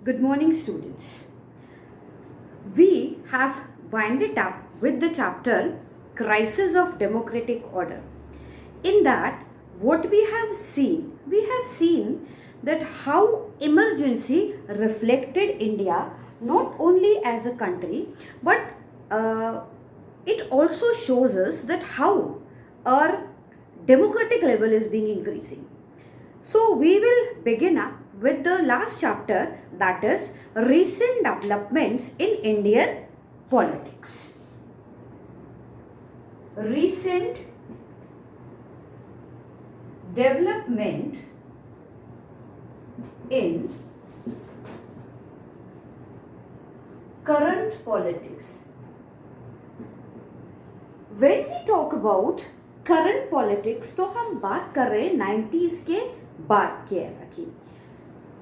Good morning, students. We have winded up with the chapter Crisis of Democratic Order. In that, what we have seen that how emergency reflected India not only as a country, but it also shows us that how our democratic level is being increasing. So we will begin up with the last chapter, that is recent developments in Indian politics. Recent development in current politics. When we talk about current politics तो हम बात कर रहे हैं 90s के बाद के era की.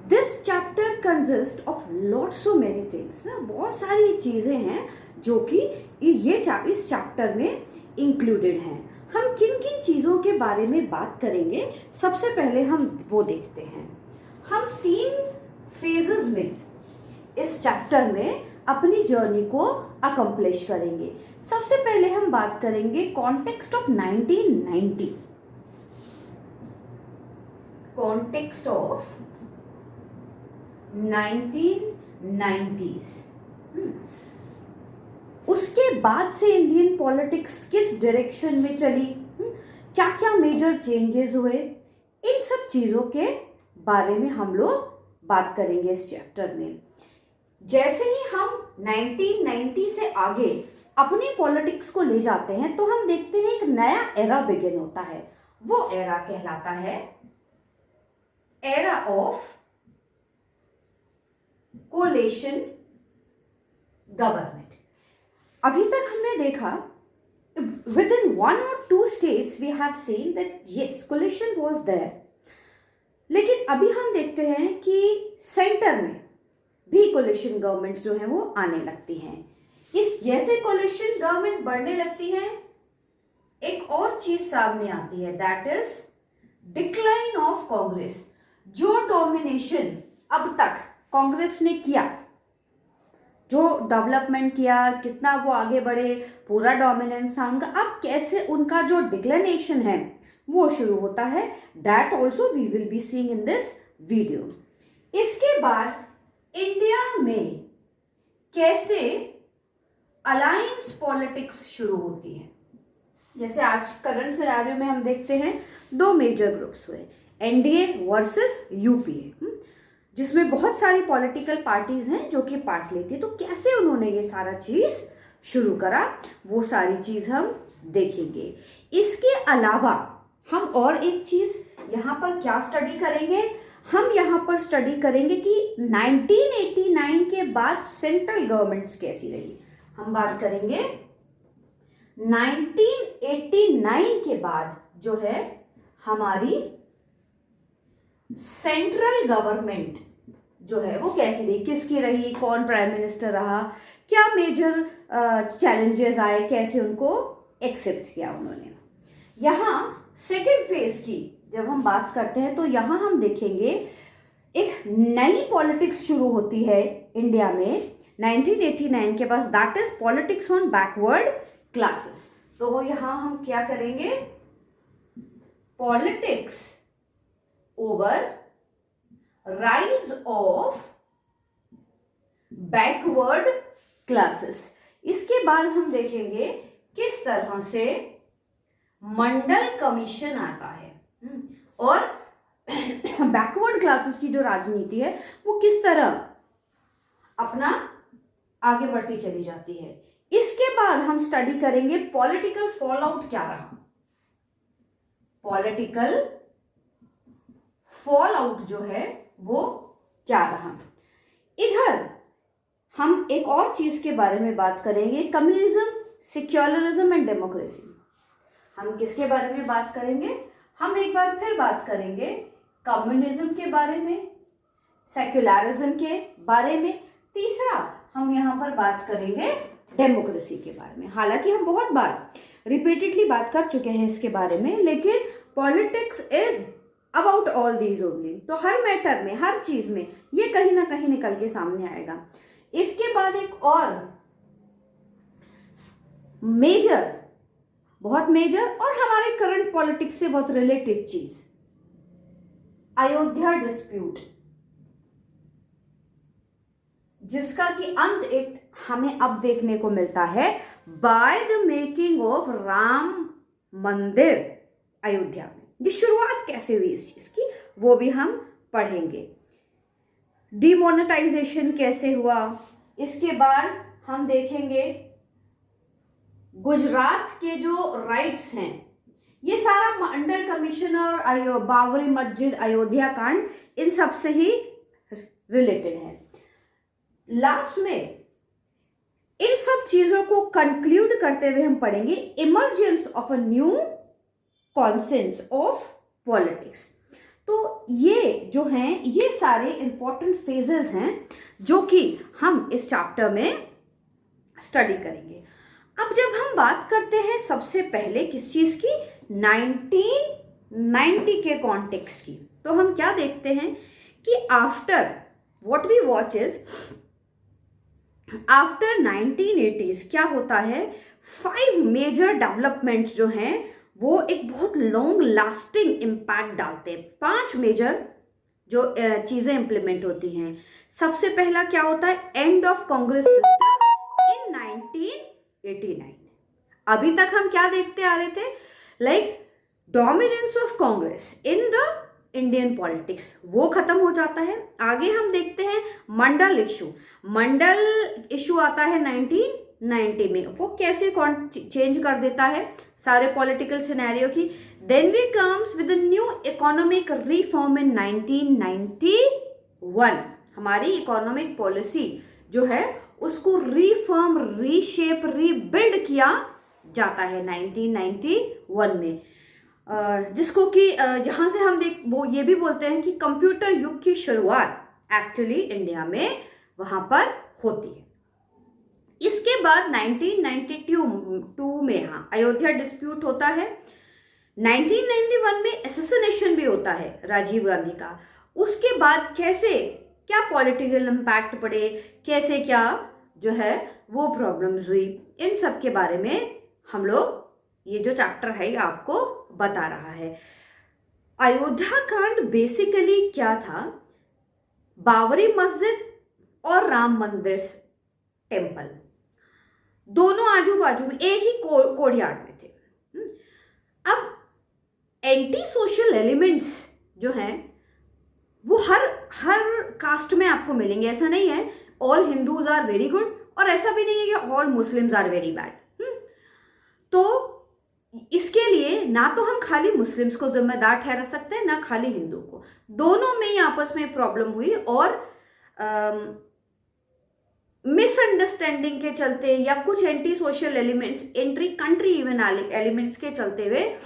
This chapter consist of lots of many things ना, बहुत सारी चीज़ें हैं जो कि इस चैप्टर में इंक्लूडेड हैं. हम किन किन चीज़ों के बारे में बात करेंगे, सबसे पहले हम वो देखते हैं. हम 3 फेजेस में इस चैप्टर में अपनी जर्नी को अकम्प्लिश करेंगे. सबसे पहले हम बात करेंगे context of 1990. Context of 1990s. उसके बाद से इंडियन पॉलिटिक्स किस डायरेक्शन में चली, क्या क्या मेजर चेंजेस हुए, इन सब चीज़ों के बारे में हम लोग बात करेंगे इस चैप्टर में. जैसे ही हम 1990 से आगे अपनी पॉलिटिक्स को ले जाते हैं तो हम देखते हैं एक नया एरा बिगिन होता है. वो एरा कहलाता है एरा ऑफ कोलेशन गवर्नमेंट. अभी तक हमने देखा with in 1 or 2 states we have seen that yes coalition was there, लेकिन अभी हम देखते हैं कि सेंटर में भी कोलिशन गवर्नमेंट्स जो हैं वो आने लगती हैं. इस जैसे कोलिशन गवर्नमेंट बढ़ने लगती है, एक और चीज सामने आती है, that is decline of Congress. जो डोमिनेशन अब तक कांग्रेस ने किया, जो डेवलपमेंट किया, कितना वो आगे बढ़े, पूरा डोमिनेंस था उनका, अब कैसे उनका जो डिक्लाइनेशन है वो शुरू होता है. That also we will be seeing in this video. इसके बाद इंडिया में कैसे अलायंस पॉलिटिक्स शुरू होती है. जैसे आज करंट सिनेरियो में हम देखते हैं 2 मेजर ग्रुप्स हुए, एनडीए वर्सेस यूपीए, जिसमें बहुत सारी पॉलिटिकल पार्टीज हैं जो कि पार्ट लेती है. तो कैसे उन्होंने ये सारा चीज शुरू करा, वो सारी चीज हम देखेंगे. इसके अलावा हम और एक चीज यहाँ पर क्या स्टडी करेंगे, हम यहाँ पर स्टडी करेंगे कि 1989 के बाद सेंट्रल गवर्नमेंट्स कैसी रही. हम बात करेंगे 1989 के बाद जो है हमारी सेंट्रल गवर्नमेंट जो है वो कैसी रही, किसकी रही, कौन प्राइम मिनिस्टर रहा, क्या मेजर चैलेंजेस आए, कैसे उनको एक्सेप्ट किया उन्होंने. यहाँ सेकेंड फेज की जब हम बात करते हैं तो यहाँ हम देखेंगे एक नई पॉलिटिक्स शुरू होती है इंडिया में 1989 के पास, that is politics on backward classes. तो यहाँ हम क्या करेंगे, politics over rise of backward classes. इसके बाद हम देखेंगे किस तरह से मंडल कमीशन आता है और बैकवर्ड क्लासेस की जो राजनीति है वो किस तरह अपना आगे बढ़ती चली जाती है. इसके बाद हम स्टडी करेंगे पॉलिटिकल फॉलआउट क्या रहा. पॉलिटिकल फॉलआउट जो है वो क्या रहा. इधर हम एक और चीज के बारे में बात करेंगे, कम्युनिज्म, सेक्युलरिज्म एंड डेमोक्रेसी. हम किसके बारे में बात करेंगे, हम एक बार फिर बात करेंगे कम्युनिज्म के बारे में, सेक्युलरिज्म के बारे में. तीसरा हम यहाँ पर बात करेंगे डेमोक्रेसी के बारे में. हालांकि हम बहुत बार रिपीटेडली बात कर चुके हैं इसके बारे में, लेकिन politics is about all these only. तो हर मैटर में, हर चीज में ये कहीं ना कहीं निकल के सामने आएगा। इसके बाद एक और मेजर, बहुत मेजर और हमारे करंट पॉलिटिक्स से बहुत रिलेटेड चीज, अयोध्या डिस्प्यूट, जिसका कि अंत एक हमें अब देखने को मिलता है by the making of Ram मंदिर अयोध्या में। ये शुरुआत कैसे हुई इस चीज की वो भी हम पढ़ेंगे। डिमोनेटाइजेशन कैसे हुआ, इसके बाद हम देखेंगे गुजरात के जो राइट्स हैं, ये सारा मंडल कमीशन और बाबरी मस्जिद, अयोध्या कांड, इन सब से ही रिलेटेड है। लास्ट में इन सब चीजों को कंक्लूड करते हुए हम पढ़ेंगे emergence of a new conscience of politics. तो ये जो हैं ये सारे इंपॉर्टेंट फेजेस हैं जो कि हम इस चैप्टर में स्टडी करेंगे। अब जब हम बात करते हैं सबसे पहले किस चीज की, 1990 के कॉन्टेक्स्ट की, तो हम क्या देखते हैं कि after what we watch is, after 1980s क्या होता है, 5 मेजर डेवलपमेंट्स जो हैं वो एक बहुत लॉन्ग लास्टिंग इम्पैक्ट डालते हैं। 5 मेजर जो चीजें इंप्लीमेंट होती हैं। सबसे पहला क्या होता है, end of Congress system in 1989। अभी तक हम क्या देखते आ रहे थे, like dominance of Congress in the Indian politics, वो खत्म हो जाता है। आगे हम देखते हैं मंडल इशू, मंडल इशू आता है 1990 में, वो कैसे चेंज कर देता है सारे पॉलिटिकल सिनेरियो की। Then we comes with new economic reform in 1991। हमारी इकोनॉमिक पॉलिसी जो है उसको रिफॉर्म, रीशेप, रीबिल्ड किया जाता है 1991 में, जिसको कि जहां से हम वो ये भी बोलते हैं कि कंप्यूटर युग की शुरुआत एक्चुअली इंडिया में वहां पर होती है। इसके बाद 1992 में अयोध्या डिस्प्यूट होता है। 1991 में असैसिनेशन भी होता है राजीव गांधी का। उसके बाद कैसे क्या पॉलिटिकल इम्पैक्ट पड़े, कैसे क्या जो है वो प्रॉब्लम्स हुई, इन सब के बारे में हम लोग, ये जो चैप्टर है आपको बता रहा है। अयोध्या कांड बेसिकली क्या था, बाबरी मस्जिद और राम मंदिर टेम्पल दोनों आजू बाजू में एक ही कोर्टयार्ड में थे। अब एंटी सोशल एलिमेंट्स जो हैं वो हर कास्ट में आपको मिलेंगे। ऐसा नहीं है all Hindus are very good और ऐसा भी नहीं है कि all Muslims are very bad. तो इसके लिए ना तो हम खाली मुस्लिम्स को जिम्मेदार ठहरा सकते हैं ना खाली हिंदू को, दोनों में ही आपस में प्रॉब्लम हुई और मिसअंडरस्टैंडिंग के चलते या कुछ anti social elements, entry country even elements के चलते हुए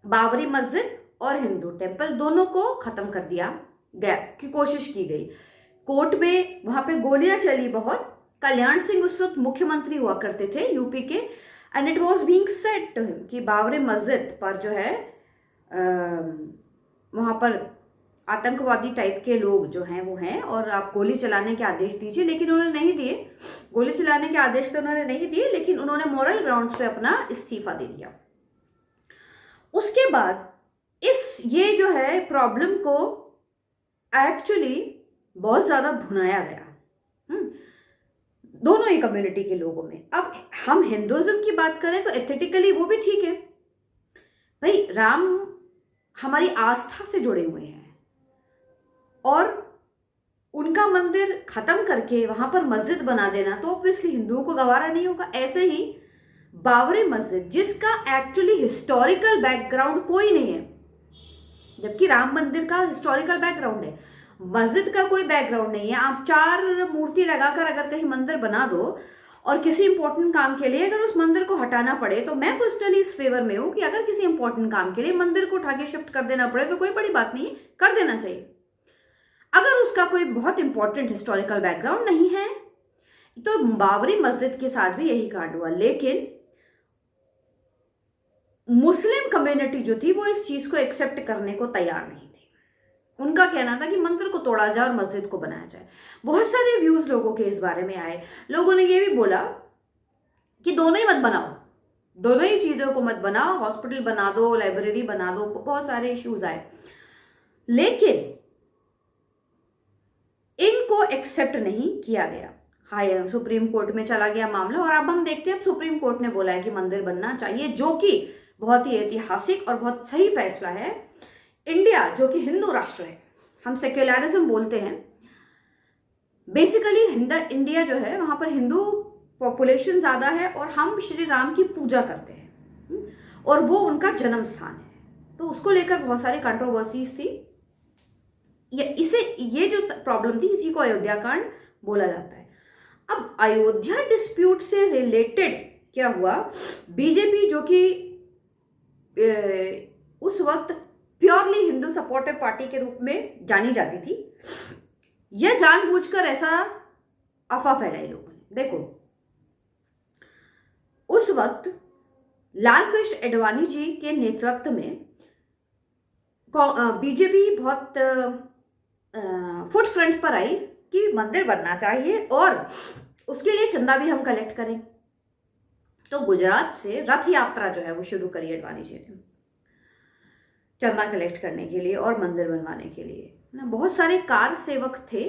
बाबरी मस्जिद और हिंदू टेम्पल दोनों को खत्म कर दिया गया की कोशिश की गई। कोर्ट में वहां पे गोलियां चली बहुत। कल्याण सिंह उस वक्त मुख्यमंत्री हुआ करते थे यूपी के, and it was being said to him कि बाबरी मस्जिद पर जो है वहां पर आतंकवादी टाइप के लोग जो हैं वो हैं और आप गोली चलाने के आदेश दीजिए, लेकिन उन्होंने नहीं दिए। गोली चलाने के आदेश तो उन्होंने नहीं दिए, लेकिन उन्होंने मॉरल ग्राउंड्स पे अपना इस्तीफा दे दिया। उसके बाद ये जो है प्रॉब्लम को एक्चुअली बहुत ज्यादा भुनाया गया दोनों ही कम्युनिटी के लोगों में। अब हम हिंदुइज्म की बात करें तो एस्थेटिकली वो भी ठीक है भाई, राम हमारी आस्था से जुड़े हुए हैं और उनका मंदिर खत्म करके वहां पर मस्जिद बना देना तो ऑब्वियसली हिंदुओं को गवारा नहीं होगा। ऐसे ही बाबरी मस्जिद जिसका एक्चुअली हिस्टोरिकल बैकग्राउंड कोई नहीं है, जबकि राम मंदिर का हिस्टोरिकल बैकग्राउंड है, मस्जिद का कोई बैकग्राउंड नहीं है। आप 4 मूर्ति लगाकर अगर कहीं मंदिर बना दो और किसी इंपॉर्टेंट काम के लिए अगर उस मंदिर को हटाना पड़े, तो मैं पर्सनली इस फेवर में हूं कि अगर किसी इंपॉर्टेंट काम के लिए मंदिर को उठा के शिफ्ट कर देना पड़े तो कोई बड़ी बात नहीं है, कर देना चाहिए। अगर उसका कोई बहुत इंपॉर्टेंट हिस्टोरिकल बैकग्राउंड नहीं है तो बाबरी मस्जिद के साथ भी यही कांड हुआ। लेकिन मुस्लिम कम्युनिटी जो थी वो इस चीज को एक्सेप्ट करने को तैयार नहीं थी। उनका कहना था कि मंदिर को तोड़ा जाए और मस्जिद को बनाया जाए। बहुत सारे व्यूज लोगों के इस बारे में आए। लोगों ने ये भी बोला कि दोनों ही मत बनाओ, दोनों ही चीजों को मत बनाओ, हॉस्पिटल बना दो, लाइब्रेरी बना दो, बहुत सारे इश्यूज आए। लेकिन इनको एक्सेप्ट नहीं किया गया। हाई सुप्रीम कोर्ट में चला गया मामला और अब हम देखते हैं, अब सुप्रीम कोर्ट ने बोला है कि मंदिर बनना चाहिए, जो कि बहुत ही ऐतिहासिक और बहुत सही फैसला है। इंडिया जो कि हिंदू राष्ट्र है, हम सेक्युलरिज्म बोलते हैं, बेसिकली इंडिया जो है वहां पर हिंदू पॉपुलेशन ज्यादा है और हम श्री राम की पूजा करते हैं और वो उनका जन्म स्थान है। तो उसको लेकर बहुत सारी कंट्रोवर्सीज थी। ये जो प्रॉब्लम थी, इसी को अयोध्या कांड बोला जाता है। अब अयोध्या डिस्प्यूट से रिलेटेड क्या हुआ, बीजेपी जो कि उस वक्त प्योरली हिंदू सपोर्टिव पार्टी के रूप में जानी जाती थी, यह जानबूझकर ऐसा अफवाह फैलाई लोगों ने। देखो, उस वक्त लाल कृष्ण आडवाणी जी के नेतृत्व में बीजेपी बहुत फुट फ्रंट पर आई कि मंदिर बनना चाहिए और उसके लिए चंदा भी हम कलेक्ट करें। तो गुजरात से रथ यात्रा जो है वो शुरू करी आडवाणी जी ने, चंदा कलेक्ट करने के लिए और मंदिर बनवाने के लिए ना। बहुत सारे कार सेवक थे।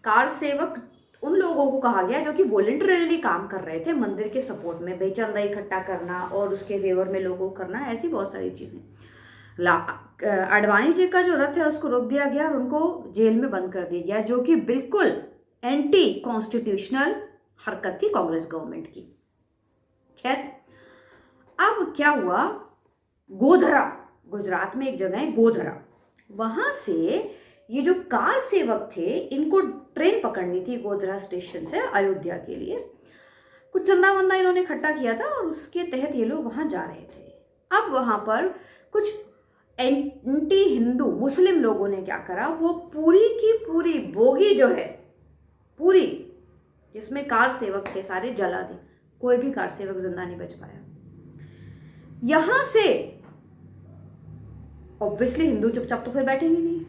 कार सेवक उन लोगों को कहा गया जो कि वॉलंटरीली काम कर रहे थे मंदिर के सपोर्ट में, बेचंदा इकट्ठा करना और उसके फेवर में लोगों को करना, ऐसी बहुत सारी चीजें। आडवाणी जी का जो रथ है उसको रोक दिया गया और उनको जेल में बंद कर दिया गया, जो कि बिल्कुल एंटी कॉन्स्टिट्यूशनल हरकत थी कांग्रेस गवर्नमेंट की। खैर, अब क्या हुआ, गोधरा, गुजरात में एक जगह है गोधरा, वहां से ये जो कार सेवक थे इनको ट्रेन पकड़नी थी गोधरा स्टेशन से अयोध्या के लिए। कुछ चंदा वंदा इन्होंने इकट्ठा किया था और उसके तहत ये लोग वहां जा रहे थे। अब वहां पर कुछ एंटी हिंदू मुस्लिम लोगों ने क्या करा, वो पूरी की पूरी बोगी जो है, पूरी जिसमें कार सेवक थे सारे जला दी। कोई भी कार सेवक जिंदा नहीं बच पाया। यहां से ऑब्वियसली हिंदू चुपचाप तो फिर बैठेंगे नहीं,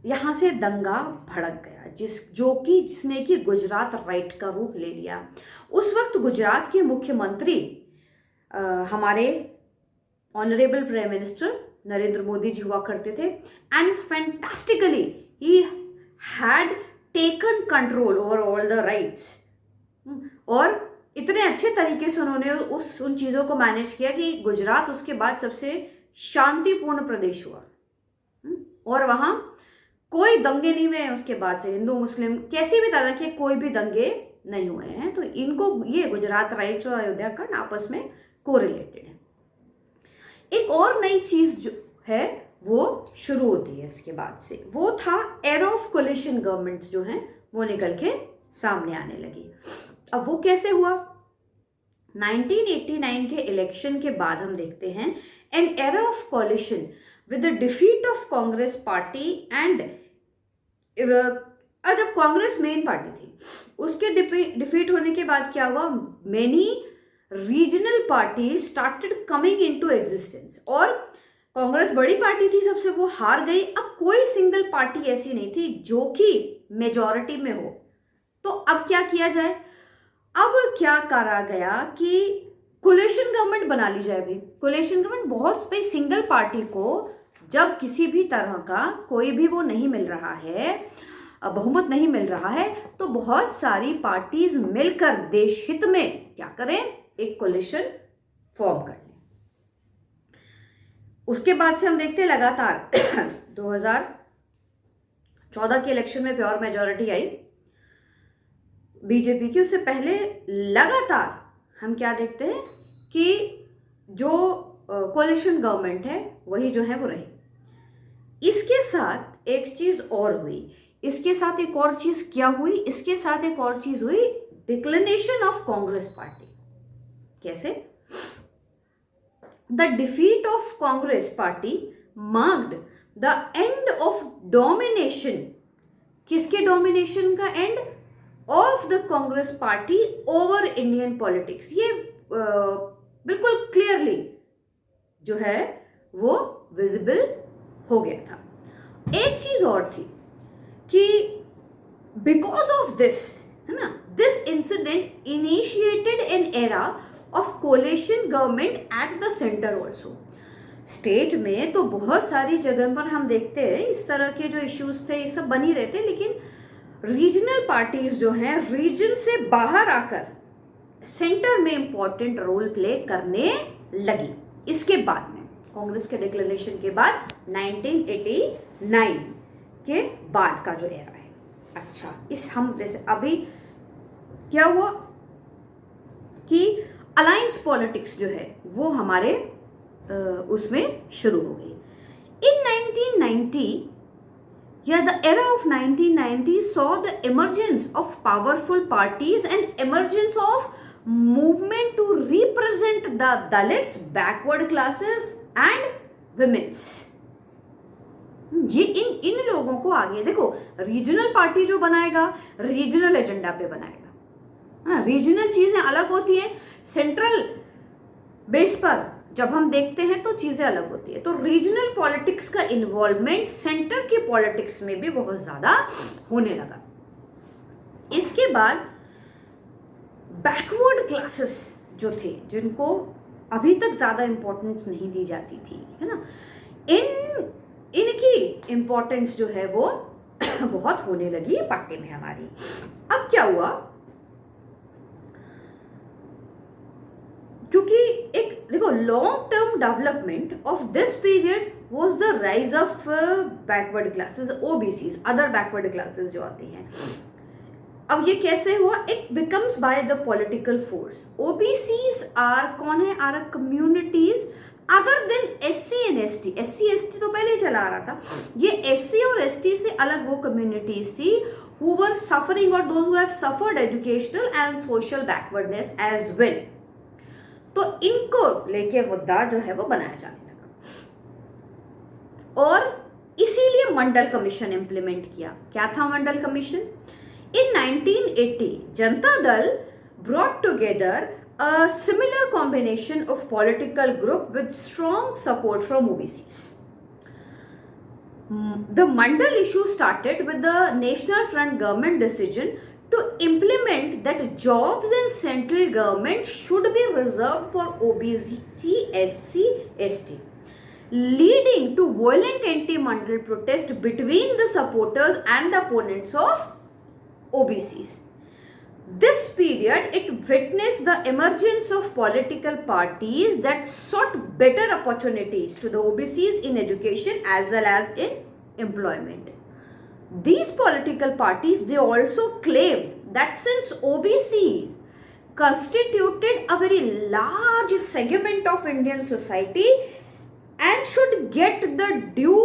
यहां से दंगा भड़क गया, जिसने कि गुजरात राइट का रूप ले लिया। उस वक्त गुजरात के मुख्यमंत्री हमारे honourable prime minister Narendra Modi ji हुआ करते थे। And fantastically he had taken control over all the rights, और इतने अच्छे तरीके से उन्होंने उन चीजों को मैनेज किया कि गुजरात उसके बाद सबसे शांतिपूर्ण प्रदेश हुआ और वहां कोई दंगे नहीं हुए। उसके बाद से हिंदू मुस्लिम किसी भी तरह के कोई भी दंगे नहीं हुए हैं। तो इनको ये गुजरात राइट्स और अयोध्या कांड आपस में कोरिलेटेड है। एक और नई चीज जो है वो शुरू होती है इसके बाद से, वो था एरा ऑफ कोलिशन गवर्नमेंट्स जो हैं वो निकल के सामने आने लगी। अब वो कैसे हुआ, 1989 के इलेक्शन के बाद हम देखते हैं an era of coalition with the defeat of Congress party and जब कांग्रेस मेन पार्टी थी उसके डिफीट होने के बाद क्या हुआ, many regional party started coming into existence. और कांग्रेस बड़ी पार्टी थी सबसे, वो हार गई। अब कोई सिंगल पार्टी ऐसी नहीं थी जो कि मेजॉरिटी में हो। तो अब क्या किया जाए, अब क्या करा गया कि कोलिशन गवर्नमेंट बना ली जाए। भाई कोलिशन गवर्नमेंट, बहुत भाई सिंगल पार्टी को जब किसी भी तरह का कोई भी वो नहीं मिल रहा है, बहुमत नहीं मिल रहा है, तो बहुत सारी पार्टीज मिलकर देश हित में क्या करें, एक कोलिशन फॉर्म कर लें। उसके बाद से हम देखते हैं लगातार 2014 के इलेक्शन में प्योर मेजॉरिटी आई बीजेपी की। उससे पहले लगातार हम क्या देखते हैं कि जो कोलिशन गवर्नमेंट है वही जो है वो रही। इसके साथ एक चीज और हुई, इसके साथ एक और चीज क्या हुई, इसके साथ एक और चीज हुई, डिक्लिनेशन ऑफ कांग्रेस पार्टी। कैसे, the defeat of Congress party marked the end of domination. किसके डोमिनेशन का and, of the Congress party over Indian politics. ये बिल्कुल क्लियरली जो है वो विजिबल हो गया था। एक चीज और थी कि बिकॉज ऑफ दिस, है ना, this incident initiated N era of coalition government at the centre also. State में तो बहुत सारी जगह पर हम देखते हैं इस तरह के जो इश्यूज थे ये सब बनी रहते, लेकिन रीजनल पार्टीज जो हैं रीजन से बाहर आकर सेंटर में इंपॉर्टेंट रोल प्ले करने लगी। इसके बाद में कांग्रेस के डिक्लेरेशन के बाद 1989 के बाद का जो एरा है। अच्छा, इस हम जैसे अभी क्या हुआ कि अलायंस पॉलिटिक्स जो है वो हमारे उसमें शुरू हो गई। इन 1990 या the era of 1990 saw the emergence of powerful parties and emergence of movement to represent the Dalits, backward classes and women's। ये इन लोगों को आगे देखो, रीजनल पार्टी जो बनाएगा रीजनल एजेंडा पे बनाएगा। रीजनल चीजें अलग होती हैं, सेंट्रल बेस पर जब हम देखते हैं तो चीजें अलग होती है। तो रीजनल पॉलिटिक्स का इन्वॉल्वमेंट सेंटर की पॉलिटिक्स में भी बहुत ज्यादा होने लगा। इसके बाद बैकवर्ड क्लासेस जो थे, जिनको अभी तक ज्यादा इंपॉर्टेंस नहीं दी जाती थी, है ना, इनकी इंपॉर्टेंस जो है वो बहुत होने लगी पार्टी में हमारी। अब क्या हुआ, क्योंकि एक देखो long term development of this period was the rise of backward classes, OBCs, other backward classes जो आती हैं। अब ये कैसे हुआ, it becomes by the political force. OBCs are कौन है, are communities other than SC and ST. SC ST तो पहले ही चला आ रहा था, ये एससी और एसटी से अलग वो कम्युनिटीज थी हु वर सफरिंग और those who have suffered educational and social backwardness as well. तो इनको लेके मुद्दा जो है वो बनाया जाने लगा और इसीलिए मंडल कमीशन इंप्लीमेंट किया। क्या था मंडल commission? In 1980 Janata Dal brought together a similar combination of political group with strong support from OBCs. The Mandal issue started with the National Front government decision to implement that jobs in central government should be reserved for OBC, SC, ST, leading to violent anti-Mandal protest between the supporters and the opponents of OBCs. This period, it witnessed the emergence of political parties that sought better opportunities to the OBCs in education as well as in employment. These political parties, they also claimed that since OBCs constituted a very large segment of Indian society and should get the due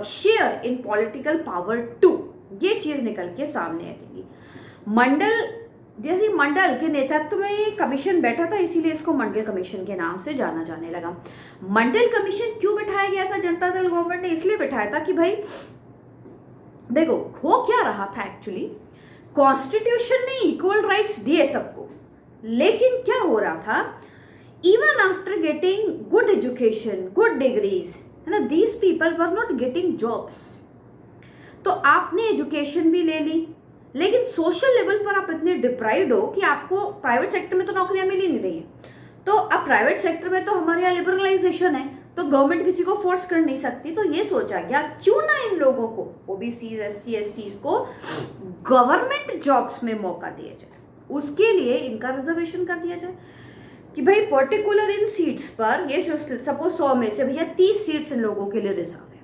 share in political power too, ये चीज निकल के सामने आएगी। मंडल के नेतृत्व में ये कमीशन बैठा था, इसीलिए इसको मंडल कमीशन के नाम से जाना जाने लगा। मंडल कमीशन क्यों बिठाया गया था जनता दल गवर्नमेंट ने? इसलिए बिठाया था कि भाई देखो हो क्या रहा था एक्चुअली, कॉन्स्टिट्यूशन ने इक्वल राइट्स दिए सबको, लेकिन क्या हो रहा था, even after getting good education, good degrees, है ना, these people were not getting jobs. तो आपने एजुकेशन भी ले ली, लेकिन सोशल लेवल पर आप इतने डिप्राइव्ड हो कि आपको प्राइवेट सेक्टर में तो नौकरियां मिल ही नहीं रही है। तो अब प्राइवेट सेक्टर में तो हमारे यहाँ लिबरलाइजेशन है, तो गवर्नमेंट किसी को फोर्स कर नहीं सकती। तो ये सोचा गया क्यों ना इन लोगों को, ओबीसी, एससी, एसटी को गवर्नमेंट जॉब्स में मौका दिया जाए। उसके लिए इनका रिजर्वेशन कर दिया जाए कि भाई पर्टिकुलर इन सीट्स पर, ये सपोज 100 में से भैया 30 सीट्स इन लोगों के लिए रिजर्व है।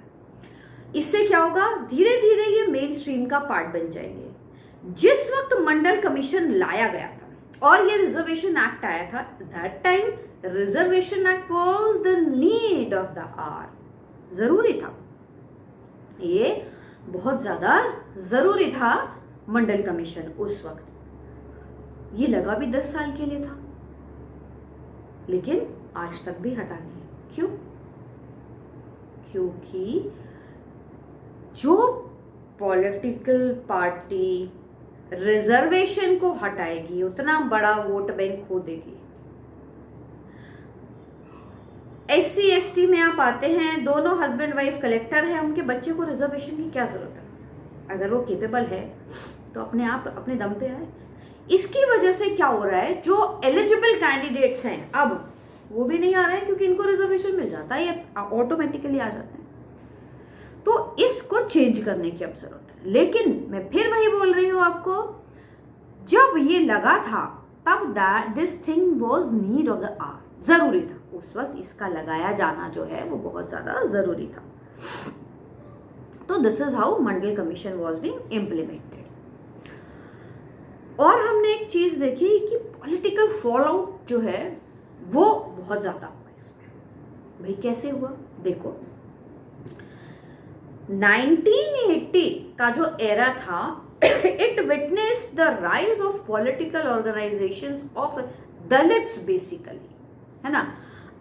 इससे क्या होगा, धीरे धीरे ये मेन स्ट्रीम का पार्ट बन जाएंगे। जिस वक्त मंडल कमीशन लाया गया था और ये रिजर्वेशन एक्ट आया था, that time reservation act was the need of the hour, जरूरी था, ये बहुत ज्यादा जरूरी था मंडल कमीशन उस वक्त। ये लगा भी 10 साल के लिए था, लेकिन आज तक भी हटा नहीं। क्यों? क्योंकि जो पॉलिटिकल पार्टी रिजर्वेशन को हटाएगी उतना बड़ा वोट बैंक खो देगी। SC ST में आप आते हैं, दोनों हस्बैंड वाइफ कलेक्टर हैं, उनके बच्चे को रिजर्वेशन की क्या जरूरत है? अगर वो केपेबल है तो अपने आप अपने दम पे आए। इसकी वजह से क्या हो रहा है, जो एलिजिबल कैंडिडेट्स हैं अब वो भी नहीं आ रहे हैं, क्योंकि इनको रिजर्वेशन मिल जाता है, ये ऑटोमेटिकली आ जाते हैं। तो इसको चेंज करने की अब जरूरत है। लेकिन मैं फिर वही बोल रही हूँ आपको, जब ये लगा था तब that this thing was need of the hour, जरूरी था उस वक्त इसका लगाया जाना जो है वो बहुत ज्यादा जरूरी था। तो this is how Mandal commission was being implemented. और हमने एक चीज देखी कि पॉलिटिकल फॉल आउट जो है वो बहुत ज्यादा हुआ इसमें। भाई कैसे हुआ, देखो 1980 का जो एरा था, it witnessed the rise of political organisations of Dalits basically, है ना।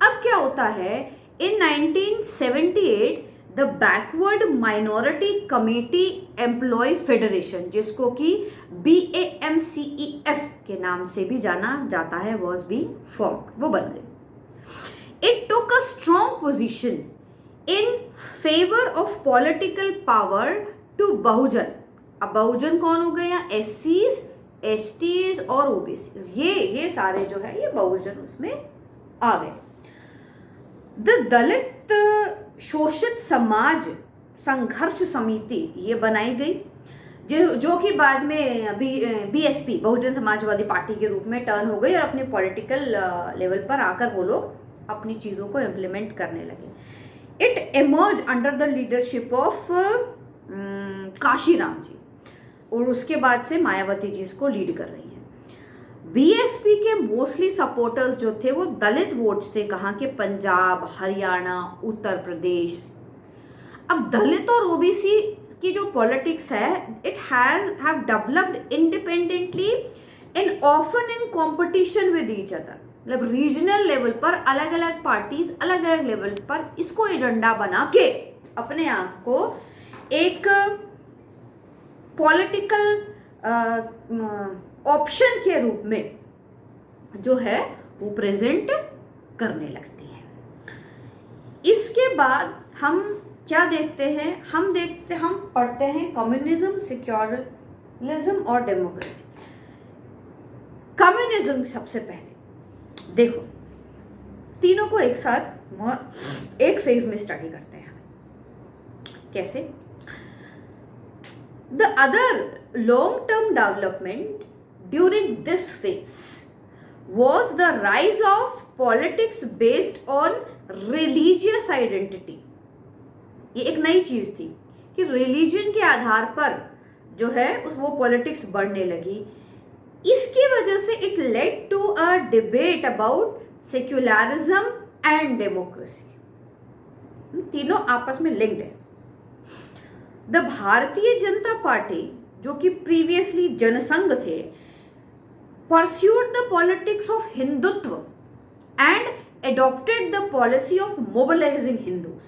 अब क्या होता है, in 1978 the backward minority committee employ federation, जिसको कि BAMCEF के नाम से भी जाना जाता है, वॉज बीइंग फॉर्म्ड, वो बन गई। It took a strong position in favour of political power to Bahujan. अब बहुजन कौन हो गए, या SCs STs और OBCs, ये सारे जो है ये बहुजन उसमें आ गए। द दलित शोषित समाज संघर्ष समिति ये बनाई गई, जो कि बाद में BSP बहुजन समाजवादी पार्टी के रूप में टर्न हो गई और अपने पॉलिटिकल लेवल पर आकर वो लोग अपनी चीज़ों को इम्प्लीमेंट करने लगे। It emerge under the leadership of Kanshiram ji, और उसके बाद से मायावती जी इसको लीड कर रही हैं। BSP के मोस्टली सपोर्टर्स जो थे वो दलित वोट्स थे, कहाँ के, पंजाब, हरियाणा, उत्तर प्रदेश। अब दलित और OBC की जो पॉलिटिक्स है, it have developed independently and often in competition with each other. मतलब रीजनल लेवल पर अलग अलग पार्टीज अलग अलग लेवल पर इसको एजेंडा बना के अपने आप को एक पॉलिटिकल ऑप्शन के रूप में जो है वो प्रेजेंट करने लगती है। इसके बाद हम क्या देखते हैं, हम पढ़ते हैं कम्युनिज्म, सेक्युलरिज्म और डेमोक्रेसी। कम्युनिज्म सबसे पहले देखो, तीनों को एक साथ एक फेज में स्टडी करते हैं। कैसे? The other long-term development during this phase was the rise of politics based on religious identity. ये एक नई चीज थी कि रिलीजन के आधार पर जो है वो पॉलिटिक्स बढ़ने लगी। इसकी वजह से it led to a debate about secularism and democracy. तीनों आपस में लिंक्ड है। द भारतीय जनता पार्टी, जो कि प्रीवियसली जनसंघ थे, pursued the politics of Hindutva and adopted the policy of mobilising Hindus.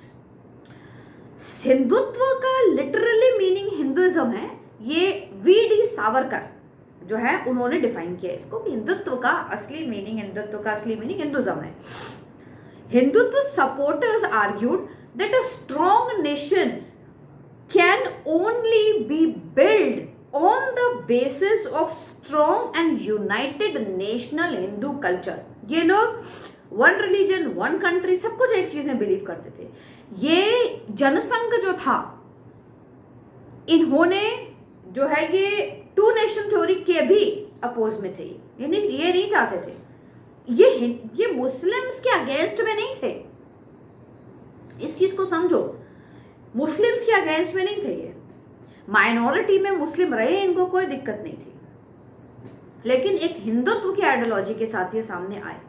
Hindutva का लिटरली मीनिंग हिंदुइज्म है, ये VD सावरकर जो है उन्होंने डिफाइन किया इसको कि हिंदुत्व का असली मीनिंग हिंदुइज्म है। Hindutva supporters argued that a strong nation can only be built on the basis of strong and united national Hindu culture। ये लोग वन रिलीजन वन कंट्री सब कुछ एक चीज में बिलीव करते थे। ये जनसंघ जो था, इन्होंने जो है ये टू नेशन थ्योरी के भी अपोज में थे। ये नहीं चाहते थे, ये मुस्लिम्स के अगेंस्ट में नहीं थे। इस चीज को समझो, मुस्लिम्स के अगेंस्ट में नहीं थे, ये माइनॉरिटी में मुस्लिम रहे, इनको कोई दिक्कत नहीं थी, लेकिन एक हिंदुत्व की आइडियोलॉजी के साथ ये सामने आए।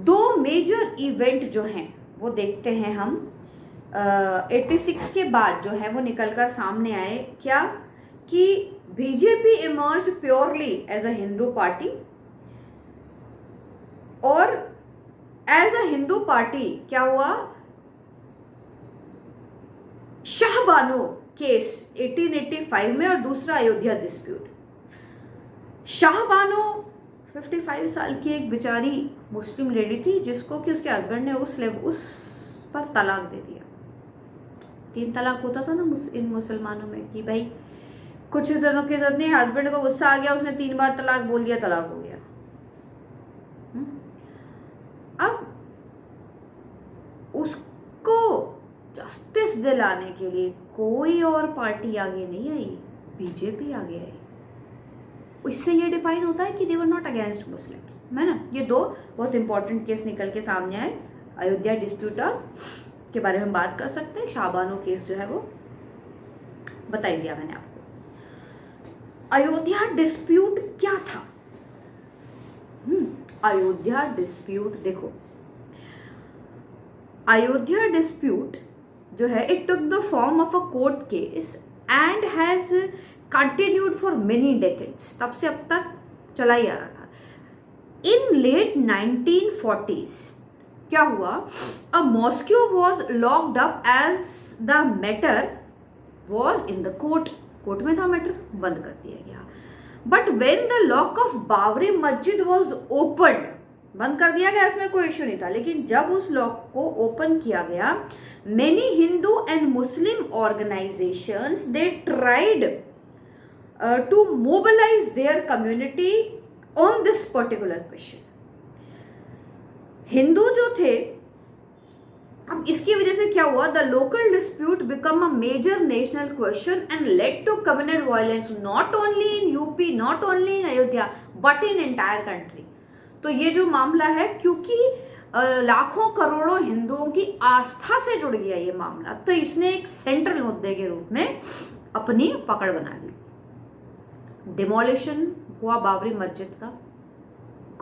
दो मेजर इवेंट जो हैं वो देखते हैं हम 86 के बाद जो है वो निकलकर सामने आए। क्या कि BJP emerge purely as a Hindu party, और एज अ हिंदू पार्टी क्या हुआ, शाहबानो केस 1885 में और दूसरा अयोध्या डिस्प्यूट। शाहबानो 55 साल की एक बेचारी मुस्लिम लेडी थी जिसको कि उसके हस्बैंड ने उस पर तलाक दे दिया। 3 तलाक होता था ना इन मुसलमानों में कि भाई कुछ दिनों के बाद नहीं, हस्बैंड को गुस्सा आ गया, उसने 3 बार तलाक बोल दिया, तलाक हो गया। अब उसको जस्टिस दिलाने के लिए कोई और पार्टी आगे नहीं आई, बीजेपी आगे आई। इससे ये डिफाइन होता है कि दे वर नॉट अगेंस्ट मुस्लिम्स, है ना। ये 2 बहुत इंपॉर्टेंट केस निकल के सामने आए। अयोध्या डिस्प्यूट के बारे में बात कर सकते हैं, शाहबानो केस जो है वो बता ही दिया मैंने आपको। अयोध्या डिस्प्यूट क्या था? अयोध्या डिस्प्यूट देखो, अयोध्या डिस्प्यूट जो है it took the form of a court case and has continued for many decades. तब से अब तक चला ही आ रहा था। इन लेट 1940s क्या हुआ, a mosque was locked up as the matter was in the court. Court में था मैटर, बंद कर दिया गया। But when the lock of Babri Masjid was opened, बंद कर दिया गया, इसमें कोई इश्यू नहीं था, लेकिन जब उस लॉक को ओपन किया गया, many Hindu and Muslim organisations they tried to mobilise their community on this particular question. Hindu जो थे, अब इसकी वजह से क्या हुआ, the local dispute become a major national question and led to communal violence not only in UP, not only in Ayodhya, but in entire country. तो ये जो मामला है, क्योंकि लाखों करोड़ों हिंदुओं की आस्था से जुड़ गया ये मामला, तो इसने एक सेंट्रल मुद्दे के रूप में अपनी पकड़ बना ली। डिमोलिशन हुआ बाबरी मस्जिद का,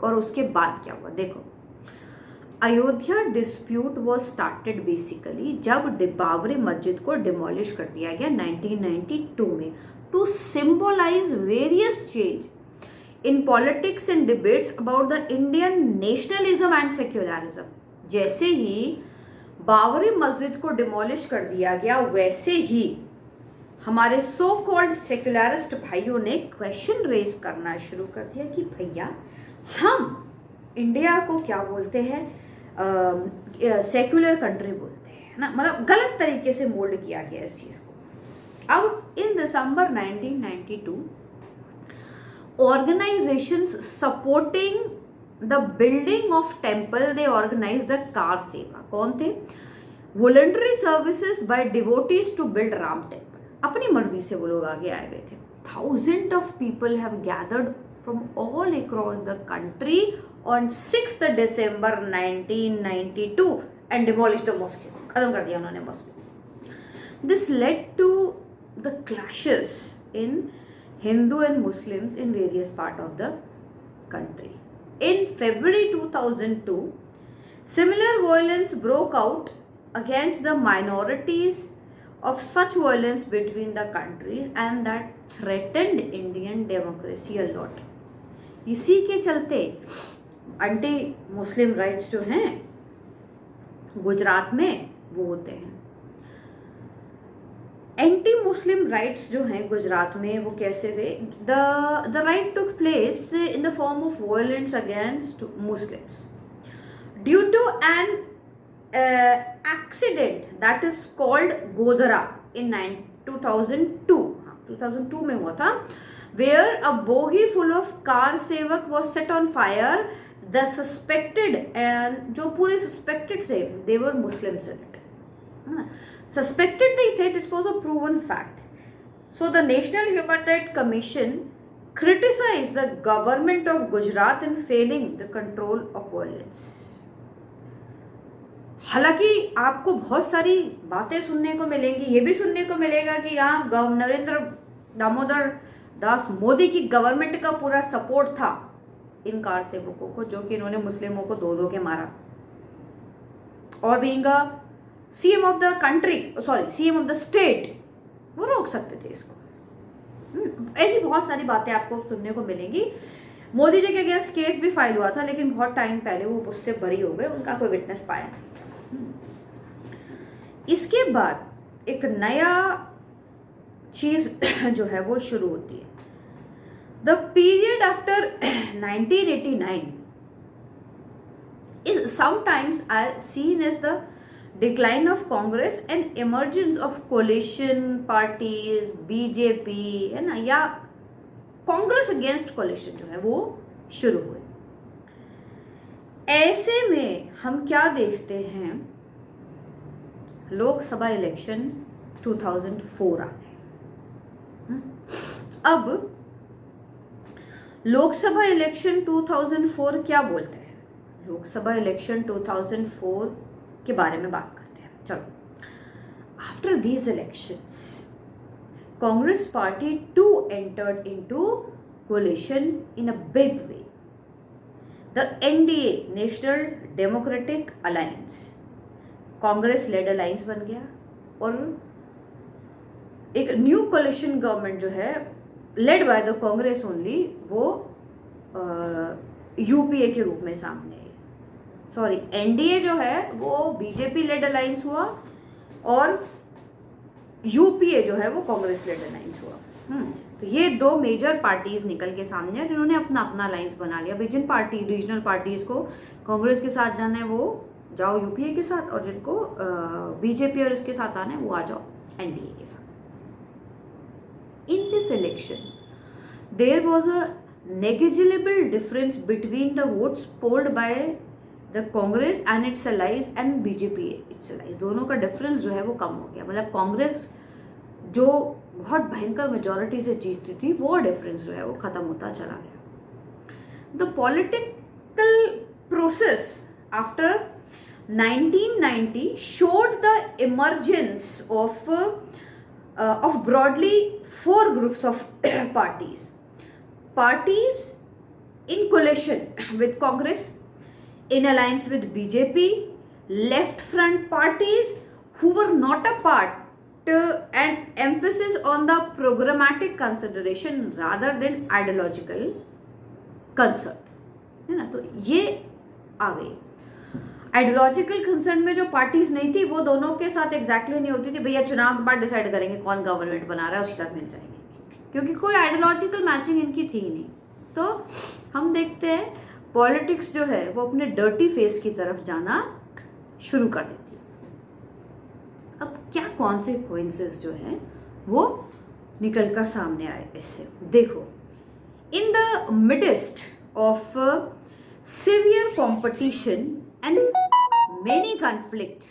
और उसके बाद क्या हुआ देखो। Ayodhya dispute was started basically जब बाबरी मस्जिद को डिमोलिश कर दिया गया 1992 में, to symbolise various change in politics and debates about the Indian nationalism and secularism. जैसे ही बाबरी मस्जिद को डिमोलिश कर दिया गया, वैसे ही हमारे सो कॉल्ड सेक्युलरिस्ट भाइयों ने क्वेश्चन रेज करना शुरू कर दिया कि भैया हम इंडिया को क्या बोलते हैं, सेक्युलर कंट्री बोलते हैं ना, मतलब गलत तरीके से मोल्ड किया गया इस चीज़ को। अब इन दिसंबर 1992 organizations supporting the building of temple, they organized a car seva। कौन थे? Voluntary services by devotees to build Ram temple। अपनी मर्जी से वो लोग आगे आए हुए थे। Thousands of people have gathered from all across the country on 6th December 1992 and demolished the mosque। खत्म कर दिया उन्होंने mask. This led to the clashes in Hindu and Muslims in various parts of the country. In February 2002, similar violence broke out against the minorities of such violence between the countries and that threatened Indian democracy a lot। इसी के चलते anti Muslim rights जो हैं गुजरात में वो होते हैं। Anti Muslim rights जो हैं गुजरात में वो कैसे हुए? The right took place in the form of violence against Muslims due to an accident that is called Godhra in 2002 में हुआ था, where a bogie full of kar sevak was set on fire. The suspected, and जो पूरे suspected थे they were Muslims in it. Suspected नहीं थे, it was a proven fact. So the National Human Right Commission criticise the government of Gujarat in failing the control of violence. हालांकि आपको बहुत सारी बातें सुनने को मिलेंगी, ये भी सुनने को मिलेगा कि यहाँ नरेंद्र दामोदर दास मोदी की गवर्नमेंट का पूरा सपोर्ट था इन कार सेवकों को, जो कि इन्होंने मुस्लिमों को दो के मारा। और being CM of the country, sorry CM of the state, वो रोक सकते थे इसको। ऐसी बहुत सारी बातें आपको सुनने को मिलेंगी। मोदी जी के अगेंस्ट केस भी फाइल हुआ था, लेकिन बहुत टाइम पहले वो उससे बरी हो गए, उनका कोई विटनेस पाया नहीं। इसके बाद एक नया चीज जो है वो शुरू होती है। The period after 1989 is sometimes seen as the decline of Congress and emergence of coalition parties, BJP है ना, या कांग्रेस अगेंस्ट कोalition जो है वो शुरू हुए। ऐसे में हम क्या देखते हैं, लोकसभा इलेक्शन 2004 आ गए। अब लोकसभा इलेक्शन 2004 क्या बोलते हैं, लोकसभा इलेक्शन 2004 के बारे में बात करते हैं। चलो, after these elections Congress party to entered into coalition in a big way. The NDA, national democratic alliance, Congress led alliance बन गया और एक न्यू कोalition गवर्नमेंट जो है led by the Congress only, वो यूपीए के रूप में सामने आई। सॉरी, एनडीए जो है वो बीजेपी लेड अलायंस हुआ और यूपीए जो है वो कांग्रेस लेड अलायंस हुआ। तो ये दो मेजर पार्टीज निकल के सामने हैं, इन्होंने अपना अपना अलायंस बना लिया। भाई जिन पार्टी रीजनल पार्टीज को कांग्रेस के साथ जाना है वो जाओ यूपीए के साथ, और जिनको बीजेपी और इसके साथ आना है वो आ जाओ एनडीए के साथ। In this election, there was a negligible difference between the votes polled by the Congress and its allies and BJP its allies। दोनों का डिफरेंस जो है वो कम हो गया। मतलब कांग्रेस जो बहुत भयंकर मेजॉरिटी से जीतती थी, वो डिफरेंस जो है वो खत्म होता चला गया। The political process after 1990 showed the emergence of broadly 4 groups of parties in coalition with Congress, in alliance with BJP, left front parties who were not a part, and emphasis on the programmatic consideration rather than ideological concern, है ना। तो ये आ गई। Ideological concern में जो parties नहीं थी वो दोनों के साथ एग्जैक्टली नहीं होती थी, भैया चुनाव के बाद डिसाइड करेंगे कौन गवर्नमेंट बना रहा है, उसी तक मिल जाएंगे, क्योंकि कोई आइडियोलॉजिकल मैचिंग इनकी थी नहीं। तो हम देखते हैं पॉलिटिक्स जो है वो अपने डर्टी फेस की तरफ जाना शुरू कर देती है। अब क्या कॉन्सिक्वेंसेस जो हैं वो निकल कर सामने आए इससे, देखो। In the midst of severe competition and many conflicts,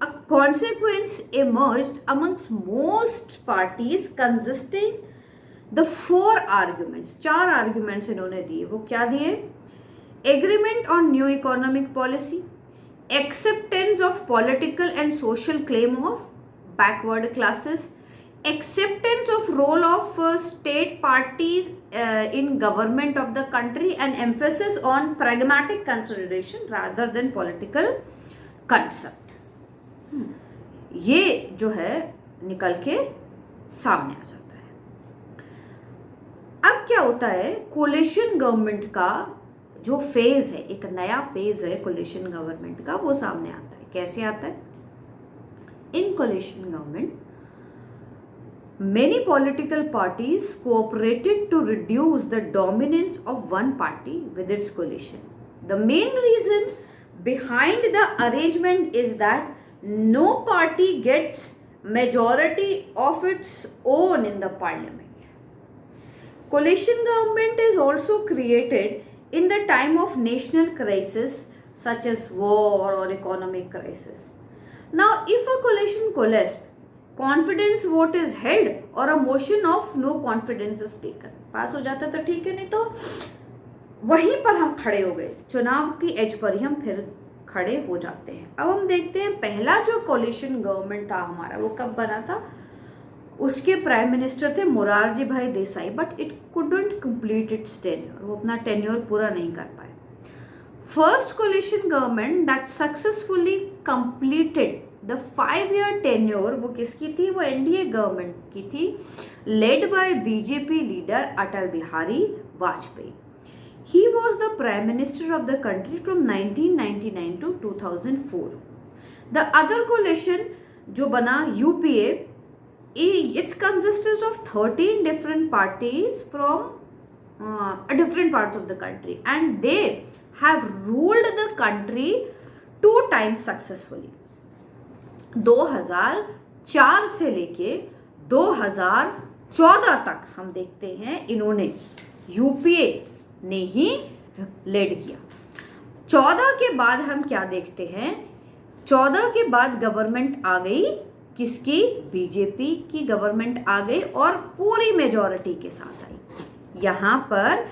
a consequence emerged amongst most parties consisting the 4 arguments। 4 arguments इन्होंने दिए। वो क्या दिए? Agreement on new economic policy, acceptance of political and social claim of backward classes, acceptance of role of state parties in government of the country, and emphasis on pragmatic consideration rather than political concern। ये जो है निकल के सामने आ जाता है। अब क्या होता है, कोalition गवर्नमेंट का जो फेज है, एक नया फेज है कोalition गवर्नमेंट का, वो सामने आता है। कैसे आता है? इन कोalition government many political parties cooperated to reduce the dominance of one party with its coalition। The main reason behind the arrangement is that no party gets majority of its own in the parliament। Coalition government is also created in the time of national crisis such as war or economic crisis। Now if a coalition coalesces, confidence vote is held और a motion of no confidence is taken. Pass हो जाता तो ठीक है, नहीं तो वहीं पर हम खड़े हो गए, चुनाव की एज पर ही हम फिर खड़े हो जाते हैं। अब हम देखते हैं पहला जो कोalition गवर्नमेंट था हमारा, वो कब बना था? उसके प्राइम मिनिस्टर थे Morarji Bhai Desai, but it couldn't complete its tenure. वो अपना टेन्योर पूरा नहीं कर पाए। First coalition government that successfully completed the 5-year tenure, वो किसकी थी? वो एनडीए गवर्नमेंट की थी, led by BJP leader Atal Bihari Vajpayee. He was the prime minister of the country from 1999 to 2004। The other coalition जो बना UPA, it consists of 13 different parties from different parts of the country, and they have ruled the country 2 times successfully. 2004 से लेके 2014 तक हम देखते हैं इन्होंने UPA ने ही लीड किया। 14 के बाद हम क्या देखते हैं, 14 के बाद गवर्नमेंट आ गई किसकी, बीजेपी की गवर्नमेंट आ गई और पूरी मेजॉरिटी के साथ आई। यहाँ पर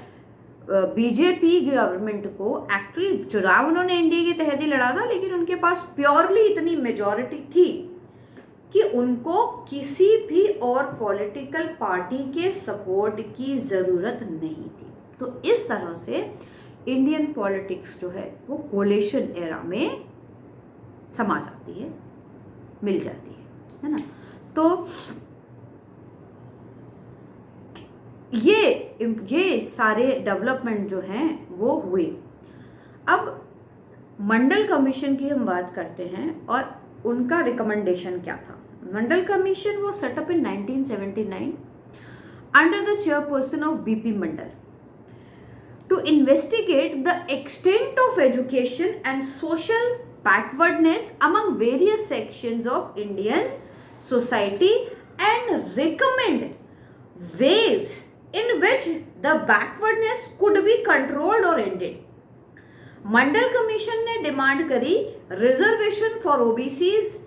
बीजेपी गवर्नमेंट को एक्चुअली चुनाव उन्होंने एनडीए के तहत ही लड़ा था, लेकिन उनके पास प्योरली इतनी मेजॉरिटी थी कि उनको किसी भी और पॉलिटिकल पार्टी के सपोर्ट की ज़रूरत नहीं थी। तो इस तरह से इंडियन पॉलिटिक्स जो है वो कोलेशन एरा में समा जाती है, मिल जाती है ना। तो ये सारे डेवलपमेंट जो हैं वो हुए। अब मंडल कमीशन की हम बात करते हैं और उनका रिकमेंडेशन क्या था। मंडल कमीशन वो setup in 1979 under the chairperson of BP Mandal to investigate the extent of education and social backwardness among various sections of Indian society and recommend ways in which the backwardness could be controlled or ended. Mandal commission ने demand करी reservation for OBCs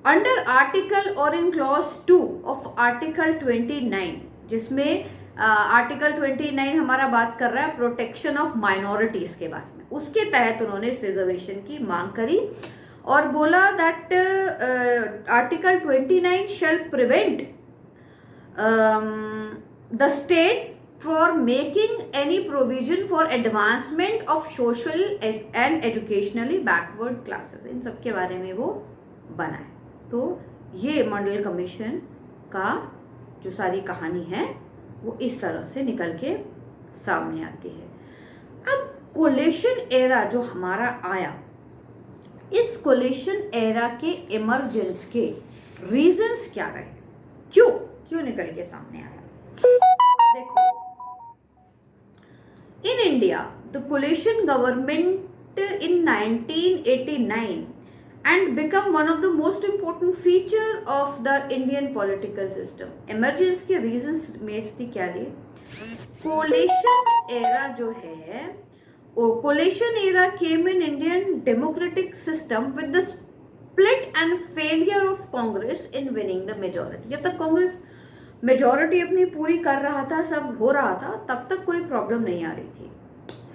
under article और in clause 2 of article 29, जिसमें article 29 हमारा बात कर रहा है protection of minorities के बारे में। उसके तहत उन्होंने इस रिजर्वेशन की मांग करी और बोला that article 29 shall prevent the state for making any provision for advancement of social and educationally backward classes. इन सब के बारे में वो बना है। तो ये मंडल कमीशन का जो सारी कहानी है वो इस तरह से निकल के सामने आती है। अब कोलेशन एरा जो हमारा आया, इस कोलेशन एरा के इमरजेंस के रीजंस क्या रहे, क्यों निकल के सामने आया। देखो, in India the coalition government in 1989 and become one of the most important feature of the Indian political system. Emergence के reasons में इसकी क्या ली, coalition era जो है, coalition era came in Indian democratic system with the split and failure of Congress in winning the majority. जब तक Congress majority अपनी पूरी कर रहा था, सब हो रहा था, तब तक कोई प्रॉब्लम नहीं आ रही थी।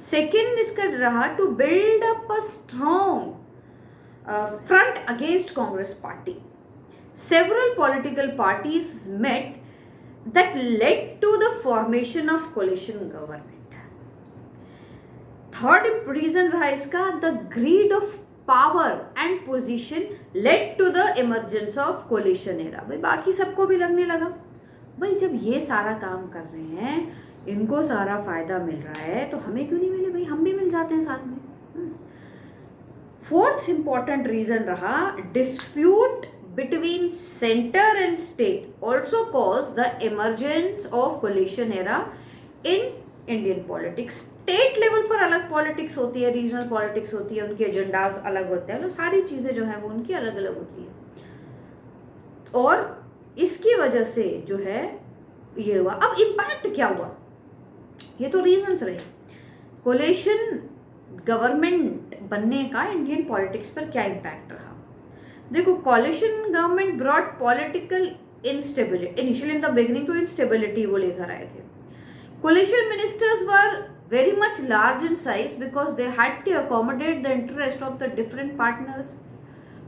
सेकेंड इसका रहा to build up a strong front against Congress party. Several political parties met that led to the formation of coalition government. Third reason रहा इसका, the greed of power and position led to the emergence of coalition era. भाई बाकी सबको भी लगने लगा, भाई जब ये सारा काम कर रहे हैं, इनको सारा फायदा मिल रहा है, तो हमें क्यों नहीं मिले, भाई हम भी मिल जाते हैं साथ में। फोर्थ इंपॉर्टेंट रीजन रहा dispute between centre and state also cause the emergence of coalition era in Indian politics. State level पर अलग पॉलिटिक्स होती है, रीजनल पॉलिटिक्स होती है, उनके एजेंडाज अलग होते हैं, सारी चीज़ें जो है वो उनकी अलग अलग होती है और इसकी वजह से जो है ये हुआ। अब इम्पैक्ट क्या हुआ, ये तो रीजंस रहे। कोलिशन गवर्नमेंट बनने का इंडियन पॉलिटिक्स पर क्या इम्पैक्ट रहा। देखो, coalition government brought political instability, initially in the beginning तो इंस्टेबिलिटी वो लेकर आए थे। Coalition ministers were very much large in size because they had to accommodate the interest of the different partners.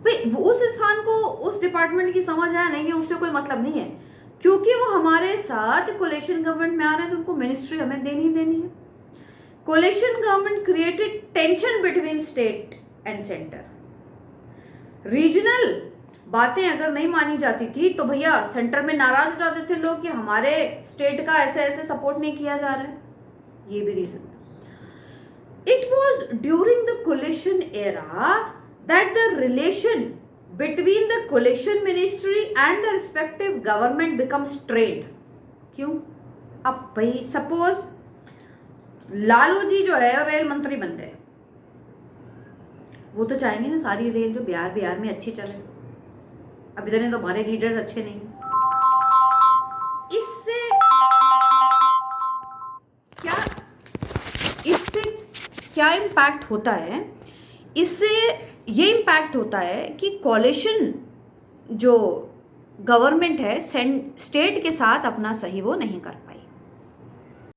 भाई उस इंसान को उस डिपार्टमेंट की समझ आया नहीं है, उससे कोई मतलब नहीं है, क्योंकि वो हमारे साथ कोलिशन गवर्नमेंट में आ रहे हैं तो उनको मिनिस्ट्री हमें देनी है। Coalition government created tension between state and centre. Regional बातें अगर नहीं मानी जाती थी तो भैया सेंटर में नाराज हो जाते थे लोग कि हमारे स्टेट का ऐसे ऐसे सपोर्ट नहीं किया जा रहा है, ये भी region. It was during the coalition era that the relation between the coalition ministry and the respective government become strained. क्यों? अब भाई सपोज लालू जी जो है रेल मंत्री बन गए, वो तो चाहेंगे ना सारी रेल जो बिहार बिहार में अच्छी चले। अब इतने तो हमारे लीडर्स अच्छे नहीं। इससे क्या इससे क्या इम्पैक्ट होता है? इससे ये इम्पैक्ट होता है कि कोalition जो गवर्नमेंट है स्टेट के साथ अपना सही वो नहीं कर पाई।